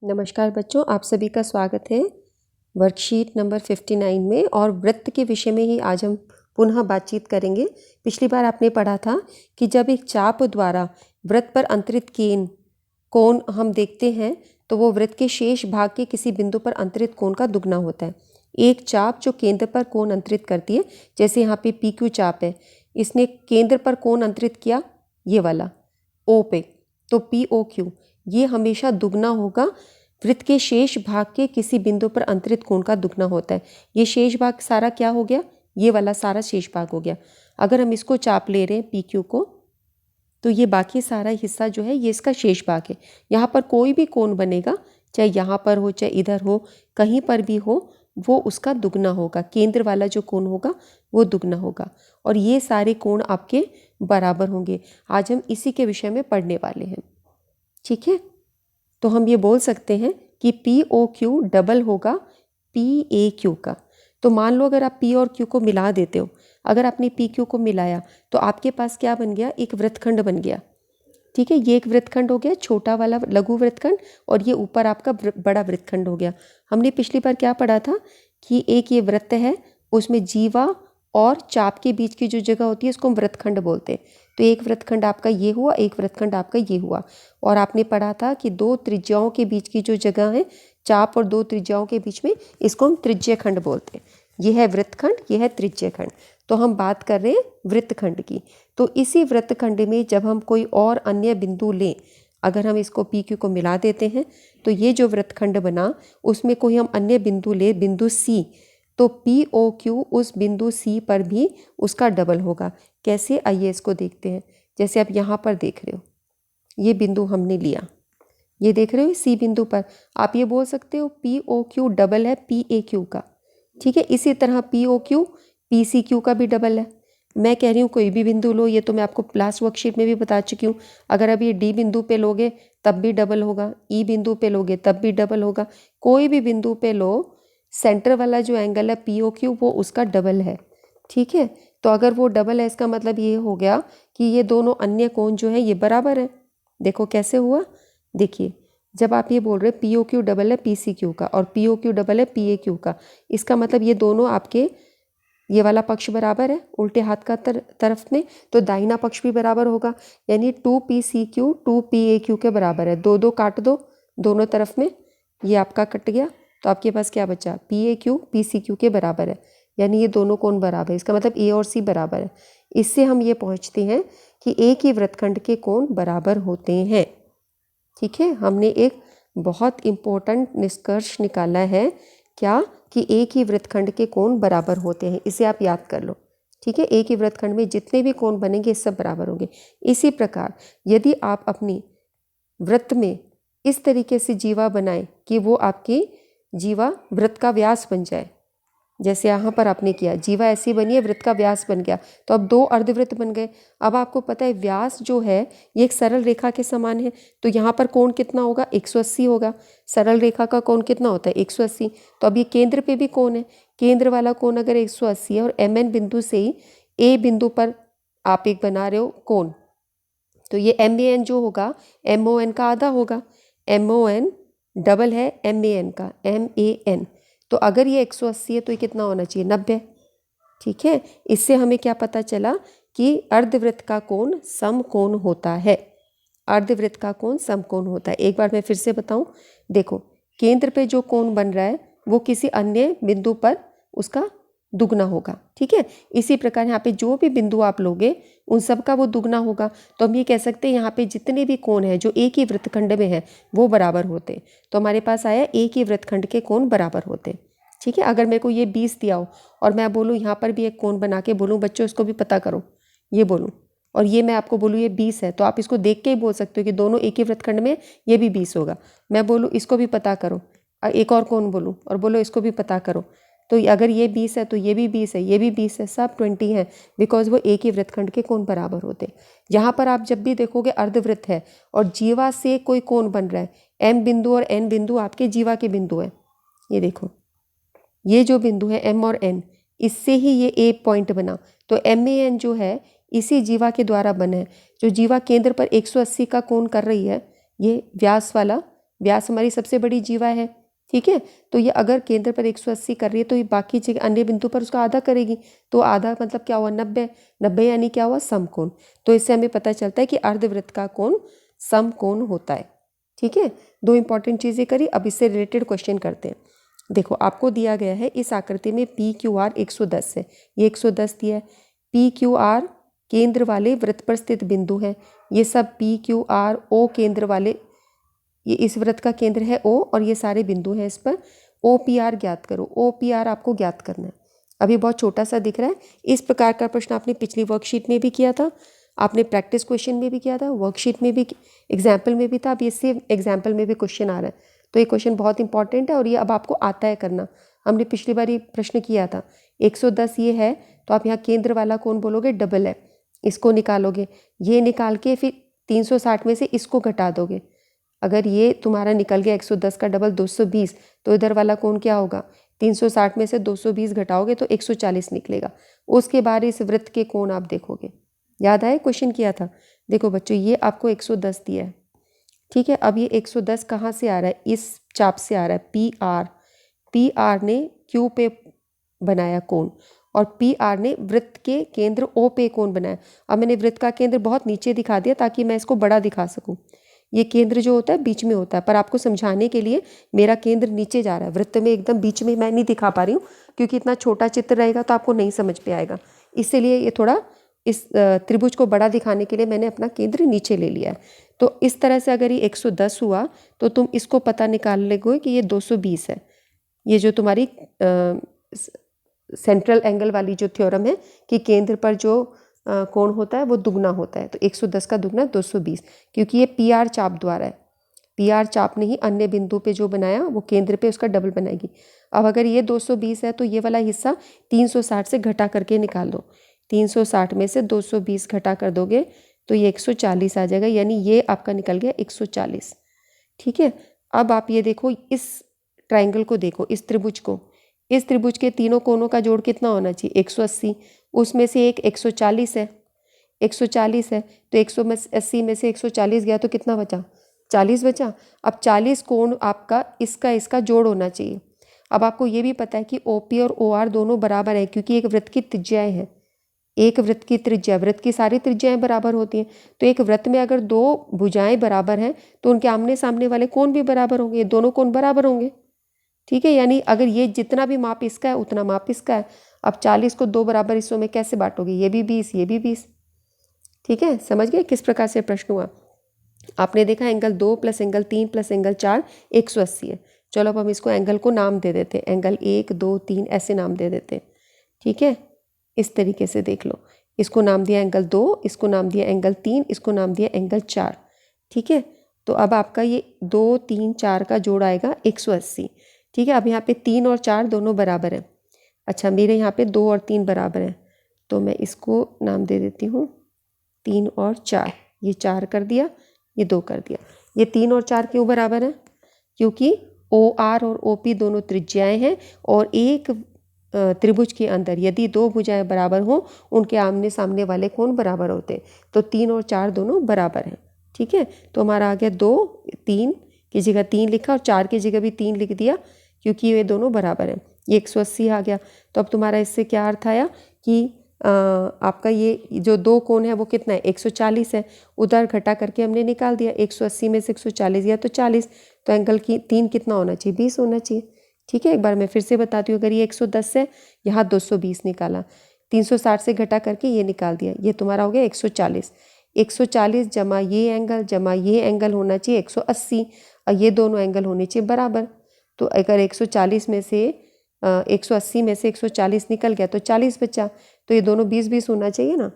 नमस्कार बच्चों, आप सभी का स्वागत है वर्कशीट नंबर 59 में। और वृत्त के विषय में ही आज हम पुनः बातचीत करेंगे। पिछली बार आपने पढ़ा था कि जब एक चाप द्वारा वृत्त पर अंतरित कोण हम देखते हैं तो वो वृत्त के शेष भाग के किसी बिंदु पर अंतरित कोण का दुगना होता है। एक चाप जो केंद्र पर कोण अंतरित करती है, जैसे यहाँ पे PQ चाप है, इसने केंद्र पर कोण अंतरित किया ये वाला O पे, तो POQ ये हमेशा दुगना होगा। वृत्त के शेष भाग के किसी बिंदु पर अंतरित कोण का दुगना होता है। ये शेष भाग सारा क्या हो गया, ये वाला सारा शेष भाग हो गया। अगर हम इसको चाप ले रहे हैं PQ को, तो ये बाकी सारा हिस्सा जो है ये इसका शेष भाग है। यहाँ पर कोई भी कोण बनेगा, चाहे यहाँ पर हो चाहे इधर हो, कहीं पर भी हो, वो उसका दुगना होगा। केंद्र वाला जो कोण होगा वो दुगना होगा और ये सारे कोण आपके बराबर होंगे। आज हम इसी के विषय में पढ़ने वाले हैं, ठीक है। तो हम ये बोल सकते हैं कि POQ डबल होगा PAQ का। तो मान लो अगर आप P और Q को मिला देते हो, अगर आपने PQ को मिलाया तो आपके पास क्या बन गया, एक वृत्तखंड बन गया, ठीक है। ये एक वृत्तखंड हो गया, छोटा वाला लघु वृत्तखंड, और ये ऊपर आपका बड़ा वृत्तखंड हो गया। हमने पिछली बार क्या पढ़ा था कि एक ये वृत्त है, उसमें जीवा और चाप के बीच की जो जगह होती है इसको हम वृत्तखंड बोलते हैं। तो एक वृत्तखंड आपका ये हुआ, एक वृत्तखंड आपका ये हुआ। और आपने पढ़ा था कि दो त्रिज्याओं के बीच की जो जगह है, चाप और दो त्रिज्याओं के बीच में, इसको हम त्रिज्यखंड बोलते हैं। ये है वृत्तखंड, ये है त्रिज्यखंड। तो हम बात कर रहे हैं वृत्तखंड की। तो इसी वृत्तखंड में जब हम कोई और अन्य बिंदु लें, अगर हम इसको PQ को मिला देते हैं तो ये जो वृत्तखंड बना उसमें कोई हम अन्य बिंदु ले, बिंदु C, तो POQ उस बिंदु C पर भी उसका डबल होगा। कैसे, आइए इसको देखते हैं। जैसे आप यहाँ पर देख रहे हो, ये बिंदु हमने लिया, ये देख रहे हो C बिंदु पर, आप ये बोल सकते हो POQ डबल है PAQ का, ठीक है। इसी तरह POQ PCQ का भी डबल है। मैं कह रही हूँ कोई भी बिंदु लो, ये तो मैं आपको लास्ट वर्कशीट में भी बता चुकी हूँ। अगर अब ये D बिंदु पे लोगे तब भी डबल होगा, E बिंदु पे लोगे तब भी डबल होगा। कोई भी बिंदु पे लो, सेंटर वाला जो एंगल है POQ वो उसका डबल है, ठीक है। तो अगर वो डबल है इसका मतलब ये हो गया कि ये दोनों अन्य कोण जो है ये बराबर है। देखो कैसे हुआ, देखिए जब आप ये बोल रहे POQ डबल है PCQ का और POQ डबल है PAQ का, इसका मतलब ये दोनों आपके, ये वाला पक्ष बराबर है उल्टे हाथ का तरफ में, तो दाहिना पक्ष भी बराबर होगा। यानी 2PCQ 2PAQ के बराबर है। दो दो काट दो दोनों तरफ में, ये आपका कट गया, तो आपके पास क्या बचा, PAQ PCQ के बराबर है। यानी ये दोनों कोण बराबर है, इसका मतलब A और C बराबर है। इससे हम ये पहुंचते हैं कि एक ही वृत्तखंड के कोण बराबर होते हैं, ठीक है। हमने एक बहुत इम्पोर्टेंट निष्कर्ष निकाला है, क्या, कि एक ही वृत्तखंड के कोण बराबर होते हैं। इसे आप याद कर लो, ठीक है। एक ही वृत्तखंड में जितने भी कोण बनेंगे सब बराबर होंगे। इसी प्रकार यदि आप अपनी वृत्त में इस तरीके से जीवा बनाएं कि वो आपकी जीवा वृत्त का व्यास बन जाए, जैसे यहाँ पर आपने किया, जीवा ऐसी बनी है, वृत्त का व्यास बन गया, तो अब दो अर्धवृत्त बन गए। अब आपको पता है व्यास जो है ये एक सरल रेखा के समान है, तो यहाँ पर कोण कितना होगा, 180 होगा। सरल रेखा का कोण कितना होता है, 180। तो अब ये केंद्र पे भी कोण है, केंद्र वाला कोण अगर 180 है और MN बिंदु से ही A बिंदु पर आप एक बना रहे हो कोण, तो ये MAN जो होगा MON का आधा होगा। MON डबल है MAN का, MAN। तो अगर ये 180 है तो ये कितना होना चाहिए, 90, ठीक है। इससे हमें क्या पता चला कि अर्धवृत्त का कोण समकोण होता है। अर्धवृत्त का कोण समकोण होता है। एक बार मैं फिर से बताऊं, देखो केंद्र पे जो कोण बन रहा है वो किसी अन्य बिंदु पर उसका दुगना होगा, ठीक है। इसी प्रकार यहाँ पे जो भी बिंदु आप लोगे उन सब का वो दुगना होगा। तो हम ये कह सकते हैं यहाँ पे जितने भी कोण हैं जो एक ही वृत्तखंड में है वो बराबर होते हैं। तो हमारे पास आया एक ही वृत्तखंड के कोण बराबर होते हैं, ठीक है। अगर मेरे को ये 20 दिया हो और मैं बोलूँ यहाँ पर भी एक कोण बना के बोलूँ बच्चों इसको भी पता करो, ये बोलूँ, और ये मैं आपको बोलूँ ये 20 है, तो आप इसको देख के ही बोल सकते हो कि दोनों एक ही वृत्तखंड में, ये भी 20 होगा। मैं बोलूँ इसको भी पता करो, एक और कोण बोलूँ और बोलो इसको भी पता करो, तो अगर ये 20 है तो ये भी 20 है, ये भी 20 है, सब 20 है, बिकॉज वो एक ही वृत्तखंड के कोण बराबर होते हैं। यहाँ पर आप जब भी देखोगे अर्धवृत्त है और जीवा से कोई कोण बन रहा है, M बिंदु और N बिंदु आपके जीवा के बिंदु हैं। ये देखो ये जो बिंदु है M और N, इससे ही ये A पॉइंट बना, तो MAN जो है इसी जीवा के द्वारा बना है। जो जीवा केंद्र पर 180 का कोण कर रही है, ये व्यास वाला व्यास हमारी सबसे बड़ी जीवा है, ठीक है। तो ये अगर केंद्र पर 180 कर रही है तो ये बाकी जगह अन्य बिंदु पर उसका आधा करेगी, तो आधा मतलब क्या हुआ 90, 90 यानी क्या हुआ समकोण। तो इससे हमें पता चलता है कि अर्धवृत्त का कोण समकोण होता है, ठीक है। दो इंपॉर्टेंट चीज़ें करी, अब इससे रिलेटेड क्वेश्चन करते हैं। देखो आपको दिया गया है इस आकृति में पी क्यू आर 110 है, ये 110 दिया है। पी क्यू आर केंद्र वाले वृत्त पर स्थित बिंदु हैं, ये सब पी क्यू आर ओ केंद्र वाले, ये इस वृत्त का केंद्र है ओ और ये सारे बिंदु हैं इस पर। ओ पी आर ज्ञात करो, ओ पी आर आपको ज्ञात करना है। अभी बहुत छोटा सा दिख रहा है। इस प्रकार का प्रश्न आपने पिछली वर्कशीट में भी किया था, आपने प्रैक्टिस क्वेश्चन में भी किया था, वर्कशीट में भी, एग्जाम्पल में भी था। अब ये सेम एग्जाम्पल में भी क्वेश्चन आ रहा है, तो ये क्वेश्चन बहुत इंपॉर्टेंट है और ये अब आपको आता है करना। हमने पिछली बार ये प्रश्न किया था। 110 ये है, तो आप यहाँ केंद्र वाला कोण बोलोगे डबल है, इसको निकालोगे, ये निकाल के फिर 360 में से इसको घटा दोगे। अगर ये तुम्हारा निकल गया 110 का डबल 220, तो इधर वाला कोण क्या होगा, 360 में से 220 घटाओगे तो 140 निकलेगा। उसके बाद इस वृत्त के कोण आप देखोगे। याद आए क्वेश्चन किया था। देखो बच्चों ये आपको 110 दिया है, ठीक है। अब ये 110 कहाँ से आ रहा है, इस चाप से आ रहा है। पी आर, पी आर ने क्यू पे बनाया कोण और पी आर ने वृत्त के केंद्र ओ पे कोण बनाया। अब मैंने वृत्त का केंद्र बहुत नीचे दिखा दिया ताकि मैं इसको बड़ा दिखा सकूं। ये केंद्र जो होता है बीच में होता है, पर आपको समझाने के लिए मेरा केंद्र नीचे जा रहा है, वृत्त में एकदम बीच में मैं नहीं दिखा पा रही हूँ, क्योंकि इतना छोटा चित्र रहेगा तो आपको नहीं समझ में आएगा। इसलिए ये थोड़ा इस त्रिभुज को बड़ा दिखाने के लिए मैंने अपना केंद्र नीचे ले लिया है। तो इस तरह से अगर ये 110 हुआ तो तुम इसको पता निकाल लोगे कि ये 220 है। ये जो तुम्हारी सेंट्रल एंगल वाली जो थ्योरम है कि केंद्र पर जो कोण होता है वो दुगना होता है, तो 110 का दुगना 220, क्योंकि ये पी आर चाप द्वारा है। पी आर चाप ने ही अन्य बिंदु पे जो बनाया वो केंद्र पे उसका डबल बनाएगी। अब अगर ये 220 है तो ये वाला हिस्सा 360 से घटा करके निकाल दो। 360 में से 220 घटा कर दोगे तो ये 140 आ जाएगा, यानी ये आपका निकल गया 140, ठीक है। अब आप ये देखो इस ट्राइंगल को देखो, इस त्रिभुज को, इस त्रिभुज के तीनों कोनों का जोड़ कितना होना चाहिए, 180। उसमें से एक 140 है, 140 है, तो 180 में से 140 गया तो कितना बचा, 40 बचा। अब 40 कोण आपका इसका जोड़ होना चाहिए। अब आपको ये भी पता है कि OP और OR दोनों बराबर हैं, क्योंकि एक वृत्त की त्रिज्याएं हैं। एक वृत्त की त्रिज्या, वृत्त की सारी त्रिज्याएं बराबर होती हैं, तो एक वृत्त में अगर दो भुजाएं बराबर हैं तो उनके आमने सामने वाले कोण भी बराबर होंगे, दोनों कोण बराबर होंगे, ठीक है। यानी अगर ये जितना भी माप इसका है उतना माप इसका है। अब 40 को दो बराबर हिस्सों में कैसे बांटोगे, ये भी 20, ये भी 20, ठीक है। समझ गए किस प्रकार से प्रश्न हुआ। आपने देखा angle 2 plus angle 3 plus angle 4 180 है। चलो अब हम इसको एंगल को नाम दे देते हैं, एंगल 1 2 3 ऐसे नाम दे देते हैं, ठीक है। इस तरीके से देख लो, इसको नाम दिया एंगल 2, इसको नाम दिया एंगल 3, इसको नाम दिया एंगल 4, ठीक है। तो अब आपका ये 2 3 4 का जोड़ आएगा 180, ठीक है। अब यहाँ पे 3 और 4 दोनों बराबर हैं। अच्छा मेरे यहाँ पे 2 और 3 बराबर हैं, तो मैं इसको नाम दे देती हूँ 3 और 4। ये 4 कर दिया, ये 2 कर दिया। ये 3 और 4 क्यों बराबर हैं, क्योंकि OR और OP दोनों त्रिज्याएं हैं और एक त्रिभुज के अंदर यदि दो भुजाएं बराबर हों उनके आमने सामने वाले कोण बराबर होते हैं, तो 3 और 4 दोनों बराबर हैं, ठीक है। तो हमारा आ गया 2, 3 की जगह 3 लिखा और 4 की जगह भी 3 लिख दिया, क्योंकि ये दोनों बराबर हैं। ये 180 आ गया। तो अब तुम्हारा इससे क्या अर्थ आया कि आपका ये जो दो कोण है वो कितना है, 140 है। उधर घटा करके हमने निकाल दिया, 180 में से 140 गया तो 40, तो एंगल की 3 कितना होना चाहिए, 20 होना चाहिए, ठीक है। एक बार मैं फिर से बताती हूँ, अगर ये 110 है, यहाँ 220 निकाला, 360 से घटा करके ये निकाल दिया, ये तुम्हारा हो गया 140। 140 जमा ये एंगल होना चाहिए 180, और ये दोनों एंगल होने चाहिए बराबर। तो अगर 140 में से 180 में से 140 निकल गया तो 40 बचा, तो ये दोनों 20-20 होना चाहिए ना।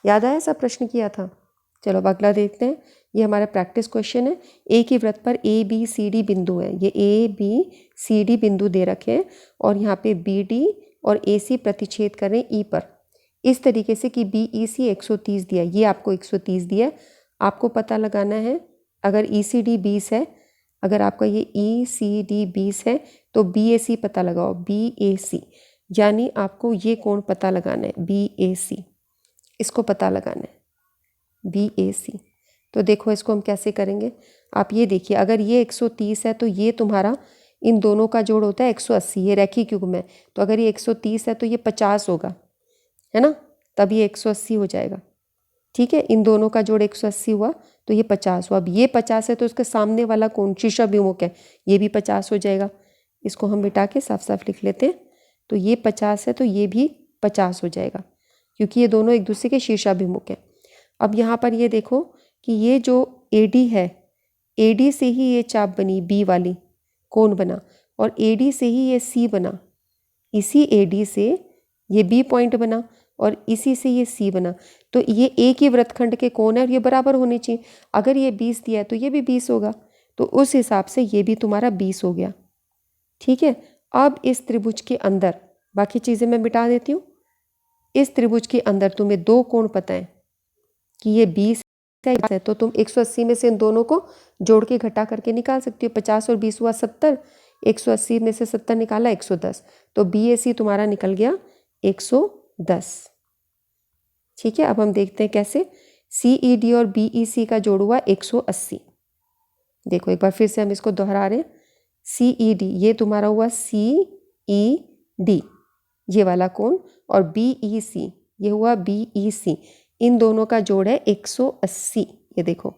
याद आया, सब प्रश्न किया था। चलो अब अगला देखते हैं। ये हमारा प्रैक्टिस क्वेश्चन है। एक ही वृत्त पर ABCD बिंदु है, ये ABCD बिंदु दे रखे हैं और यहाँ पे BD और AC प्रतिच्छेद कर रहे हैं E पर, इस तरीके से कि BEC 130 दिया, ये आपको 130 दिया। आपको पता लगाना है, अगर ECD 20 है, अगर आपका ये ECD 20 है तो BAC पता लगाओ, BAC, यानी आपको ये कोण पता लगाना है, BAC, इसको पता लगाना है, BAC। तो देखो इसको हम कैसे करेंगे। आप ये देखिए, अगर ये 130 है तो ये तुम्हारा इन दोनों का जोड़ होता है 180, ये रैखिक युग्म है। तो अगर ये 130 है तो ये 50 होगा, है ना, तब ये 180 हो जाएगा। ठीक है, इन दोनों का जोड़ 180 हुआ तो ये 50 हुआ। अब ये 50 है तो उसके सामने वाला कौन शीर्षाभिमुख है, ये भी 50 हो जाएगा। इसको हम मिटा के साफ साफ लिख लेते हैं। तो ये 50 है तो ये भी 50 हो जाएगा, क्योंकि ये दोनों एक दूसरे के शीर्षाभिमुख हैं। अब यहाँ पर ये देखो कि ये जो AD है, AD से ही ये चाप बनी B वाली, कोण बना, और AD से ही ये C बना, इसी AD से ये B पॉइंट बना, और इसी से ये C बना। तो ये एक ही वृत्तखंड के कोण है और ये बराबर होने चाहिए। अगर ये 20 दिया है तो ये भी 20 होगा, तो उस हिसाब से ये भी तुम्हारा 20 हो गया। ठीक है, अब इस त्रिभुज के अंदर बाकी चीज़ें मैं मिटा देती हूँ। इस त्रिभुज के अंदर तुम्हें दो कोण पता है कि ये 20 है, तो तुम 180 में से इन दोनों को जोड़ के घटा करके निकाल सकती हो। 50 और 20 हुआ 70, 180 में से 70 निकाला 110, तो BAC तुम्हारा निकल गया 110। ठीक है, अब हम देखते हैं कैसे। CED और BEC का जोड़ हुआ 180। देखो एक बार फिर से हम इसको दोहरा रहे हैं। CED ये तुम्हारा हुआ CED, ये वाला कोण, और BEC ये हुआ BEC। इन दोनों का जोड़ है 180। ये देखो,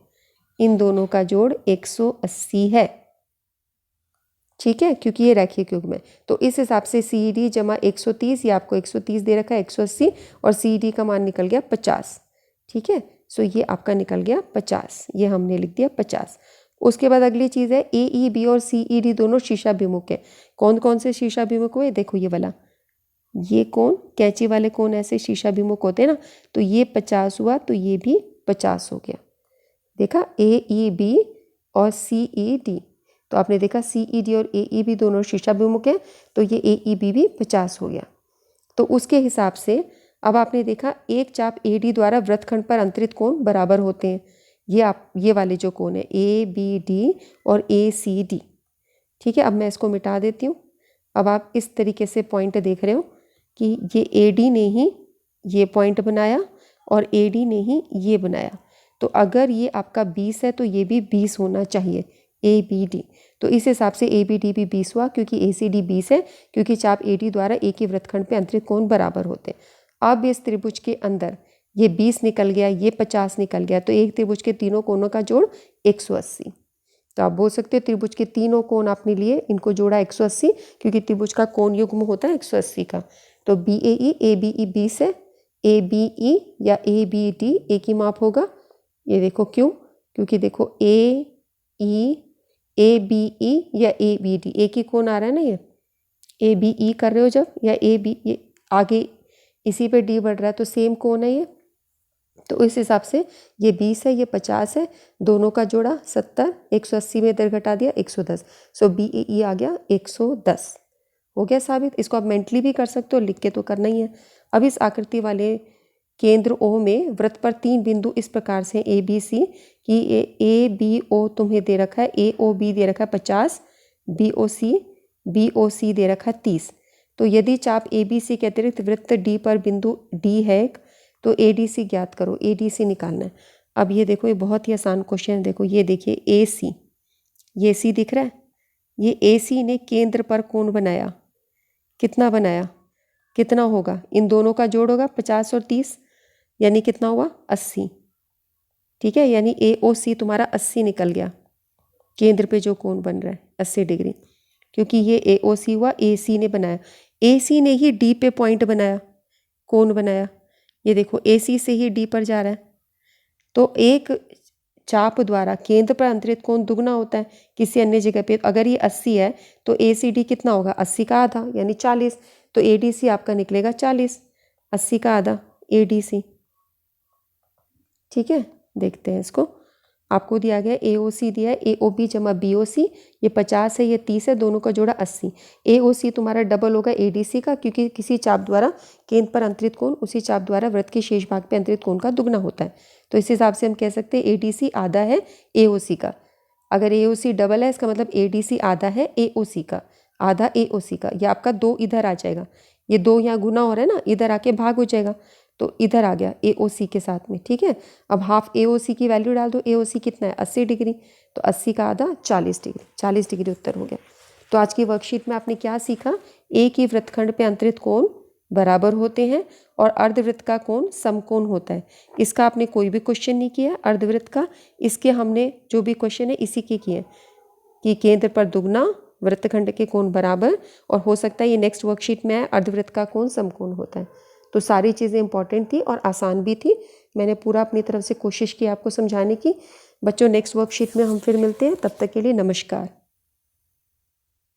इन दोनों का जोड़ 180 है। ठीक है, क्योंकि ये रैखिक युग्म है। तो इस हिसाब से CED जमा 130, ये आपको 130 दे रखा है, 180, और CED का मान निकल गया 50। ठीक है, सो ये आपका निकल गया 50, ये हमने लिख दिया 50। उसके बाद अगली चीज़ है AEB और CED दोनों शीर्षाभिमुख है। कौन कौन से शीर्षाभिमुख हुए, देखो ये वाला, ये कौन, कैंची वाले कौन ऐसे शीर्षाभिमुख होते हैं ना, तो ये 50 हुआ तो ये भी 50 हो गया। देखा, AEB और CED, तो आपने देखा CED और AEB दोनों शीर्षाभिमुख हैं, तो ये AEB भी 50 हो गया। तो उसके हिसाब से अब आपने देखा एक चाप AD द्वारा वृत्तखंड पर अंतरित कोण बराबर होते हैं। ये वाले जो कोण है ABD और ACD। ठीक है, अब मैं इसको मिटा देती हूँ। अब आप इस तरीके से पॉइंट देख रहे हो कि ये AD ने ही ये पॉइंट बनाया और AD ने ही ये बनाया। तो अगर ये आपका 20 है तो ये भी 20 होना चाहिए, ABD। तो इस हिसाब से ABD भी 20 हुआ, क्योंकि ACD 20 है, क्योंकि चाप AD द्वारा एक ही वृत्तखंड पे अंतरित कोण बराबर होते हैं। अब इस त्रिभुज के अंदर ये 20 निकल गया, ये 50 निकल गया, तो एक त्रिभुज के तीनों कोणों का जोड़ 180। तो आप बोल सकते हो त्रिभुज के तीनों कोण आपने लिए, इनको जोड़ा 180, क्योंकि त्रिभुज का कोण युग्म होता है 180 का। तो BAE ABE 20 है, ABE या ABD एक ही माप होगा। ये देखो क्यों, क्योंकि देखो AE ABE या ABD एक ही कोण आ रहा है ना, ये ABE कर रहे हो जब, या AB ये आगे इसी पे D बढ़ रहा है, तो सेम कोण है ये। तो इस हिसाब से ये 20 है, ये 50 है, दोनों का जोड़ा 70, 180 में इधर घटा दिया 110, सो BAE आ गया 110। हो गया साबित। इसको आप मेंटली भी कर सकते हो, लिख के तो करना ही है। अब इस आकृति वाले केंद्र O में वृत्त पर 3 बिंदु इस प्रकार से ABC कि ABO तुम्हें दे रखा है, AOB दे रखा है 50, BOC दे रखा है 30। तो यदि चाप ABC के अतिरिक्त वृत्त D पर बिंदु D है तो ADC ज्ञात करो, ADC निकालना है। अब ये देखो, ये बहुत ही आसान क्वेश्चन है। देखो ये देखिए AC, ये C दिख रहा है, ये AC ने केंद्र पर कोण बनाया, कितना बनाया, कितना होगा, इन दोनों का जोड़ होगा 50 और 30, यानी कितना हुआ 80। ठीक है, यानी AOC तुम्हारा 80 निकल गया, केंद्र पे जो कोण बन रहा है 80 डिग्री, क्योंकि ये AOC हुआ, AC ने बनाया, AC ने ही D पे पॉइंट बनाया, कोण बनाया। ये देखो AC से ही D पर जा रहा है। तो एक चाप द्वारा केंद्र पर अंतरित कोण दुगना होता है किसी अन्य जगह पे। अगर ये 80 है तो ACD कितना होगा, 80 का आधा यानी 40। तो ADC आपका निकलेगा 40, 80 का आधा ADC। ठीक है, देखते हैं इसको। आपको दिया गया AOC दिया है, AOB जमा BOC, ये 50 है, ये 30 है, दोनों का जोड़ा 80। AOC तुम्हारा डबल होगा ADC का, क्योंकि किसी चाप द्वारा केंद्र पर अंतरित कोण उसी चाप द्वारा वृत्त के शेष भाग पे अंतरित कोण का दुगना होता है। तो इस हिसाब से हम कह सकते हैं ADC आधा है AOC का। अगर AOC डबल है, इसका मतलब ADC आधा है AOC का, आधा AOC का। यह आपका 2 इधर आ जाएगा, ये 2 यहाँ गुना हो रहा है ना, इधर आके भाग हो जाएगा, तो इधर आ गया AOC के साथ में, ठीक है। अब हाफ AOC की वैल्यू डाल दो। AOC कितना है 80 डिग्री, तो 80 का आधा 40 डिग्री, 40 डिग्री उत्तर हो गया। तो आज की वर्कशीट में आपने क्या सीखा, एक ही वृत्तखंड पे अंतरित कोण बराबर होते हैं और अर्धवृत्त का कोण समकोण होता है। इसका आपने कोई भी क्वेश्चन नहीं किया अर्धवृत्त का, इसके हमने जो भी क्वेश्चन है इसी के किए कि केंद्र पर दुगना वृत्तखंड के कोण बराबर, और हो सकता है ये नेक्स्ट वर्कशीट में है अर्धवृत्त का कोण समकोण होता है। तो सारी चीज़ें इंपॉर्टेंट थी और आसान भी थी। मैंने पूरा अपनी तरफ से कोशिश की आपको समझाने की। बच्चों नेक्स्ट वर्कशीट में हम फिर मिलते हैं, तब तक के लिए नमस्कार।